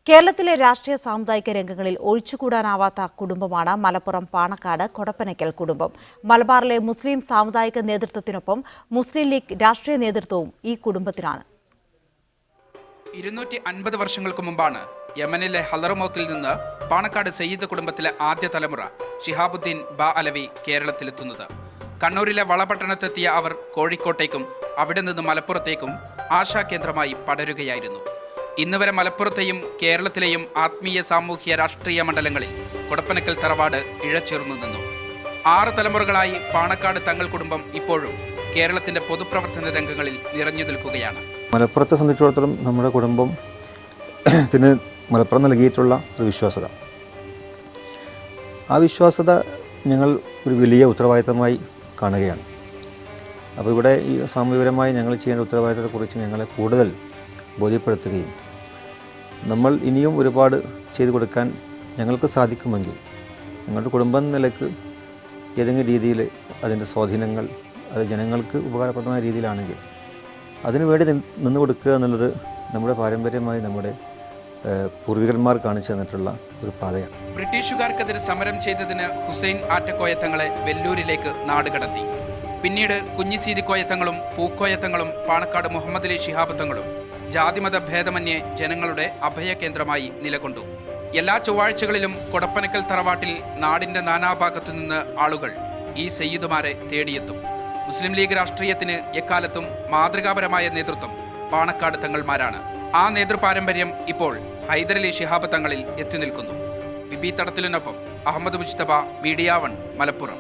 കേരളത്തിലെ രാഷ്ട്രീയ സാമുദായിക രംഗങ്ങളിൽ ഒഴിച്ചുകൂടാനാവാത്ത കുടുംബമാണ് മലപ്പുറം പാണക്കാട് കൊടപ്പനയ്ക്കൽ കുടുംബം. മലബാറിലെ മുസ്ലിം സാമുദായിക നേതൃത്വത്തിനൊപ്പം മുസ്ലിം ലീഗ് രാഷ്ട്രീയ നേതൃത്വവും ഈ കുടുംബത്തിനാണ്. 250 വർഷങ്ങൾക്ക് മുമ്പാണ് യമനിലെ ഹലറമൗത്തിൽ നിന്ന് പാണക്കാട് സയ്യിദ് കുടുംബത്തിലെ ആദ്യ തലമുറ ഷിഹാബുദ്ദീൻ ബാ അലവി കേരളത്തിലെത്തുന്നത്. കണ്ണൂരിലെ വളപട്ടണത്തെത്തിയ അവർ കോഴിക്കോട്ടേക്കും അവിടെ നിന്ന് മലപ്പുറത്തേക്കും ആശാകേന്ദ്രമായി പടരുകയായിരുന്നു. ഇന്നുവരെ മലപ്പുറത്തെയും കേരളത്തിലെയും ആത്മീയ സാമൂഹ്യ രാഷ്ട്രീയ മണ്ഡലങ്ങളിൽ കൊടപ്പനക്കൽ തറവാട് ഇഴചേർന്നു നിന്നു. 6 തലമുറകളായി പാണക്കാട് തങ്ങൾ കുടുംബം ഇപ്പോഴും കേരളത്തിന്റെ പൊതുപ്രവർത്തന രംഗങ്ങളിൽ നിറഞ്ഞു നിൽക്കുകയാണ്. മലപ്പുറത്തെ സംബന്ധിച്ചിടത്തോളം നമ്മുടെ കുടുംബത്തിന് മലപ്പുറം നൽകിയിട്ടുള്ള ഒരു വിശ്വാസത, ആ വിശ്വാസത ഞങ്ങൾ ഒരു വലിയ ഉത്തരവാദിത്തമായി കാണുകയാണ്. അപ്പോൾ ഇവിടെ ഈ സാമൂഹികപരമായി ഞങ്ങൾ ചെയ്യേണ്ട ഉത്തരവാദിത്തത്തെക്കുറിച്ച് ഞങ്ങളെ കൂടുതൽ ബോധ്യപ്പെടുത്തുകയും നമ്മൾ ഇനിയും ഒരുപാട് ചെയ്തു കൊടുക്കാൻ ഞങ്ങൾക്ക് സാധിക്കുമെങ്കിൽ ഞങ്ങളുടെ കുടുംബം നിലയ്ക്ക് ഏതെങ്കിലും രീതിയിൽ അതിൻ്റെ സ്വാധീനങ്ങൾ അത് ജനങ്ങൾക്ക് ഉപകാരപ്രദമായ രീതിയിലാണെങ്കിൽ അതിനുവേണ്ടി നിന്ന് കൊടുക്കുക എന്നുള്ളത് നമ്മുടെ പാരമ്പര്യമായി നമ്മുടെ പൂർവികന്മാർ കാണിച്ചു തന്നിട്ടുള്ള ഒരു പാതയാണ്. ബ്രിട്ടീഷുകാർക്കെതിരെ സമരം ചെയ്തതിന് ഹുസൈൻ ആറ്റക്കോയത്തങ്ങളെ വെല്ലൂരിലേക്ക് നാടുകടത്തി. പിന്നീട് കുഞ്ഞിസീതിക്കോയത്തങ്ങളും പൂക്കോയത്തങ്ങളും പാണക്കാട് മുഹമ്മദ് അലി ശിഹാബ് തങ്ങളും ജാതിമത ഭേദമന്യേ ജനങ്ങളുടെ അഭയകേന്ദ്രമായി നിലകൊണ്ടു. എല്ലാ ചൊവ്വാഴ്ചകളിലും കൊടപ്പനക്കൽ തറവാട്ടിൽ നാടിന്റെ നാനാഭാഗത്തു നിന്ന് ആളുകൾ ഈ സയ്യിദുമാരെ തേടിയെത്തും. മുസ്ലിം ലീഗ് രാഷ്ട്രീയത്തിന് എക്കാലത്തും മാതൃകാപരമായ നേതൃത്വം പാണക്കാട് തങ്ങൾമാരാണ്. ആ നേതൃപാരമ്പര്യം ഇപ്പോൾ ഹൈദരലി ശിഹാബ് തങ്ങളിൽ എത്തി നിൽക്കുന്നു. ബിബി തടത്തിലിനൊപ്പം അഹമ്മദ് മുജ്തബ, മീഡിയ 1, മലപ്പുറം.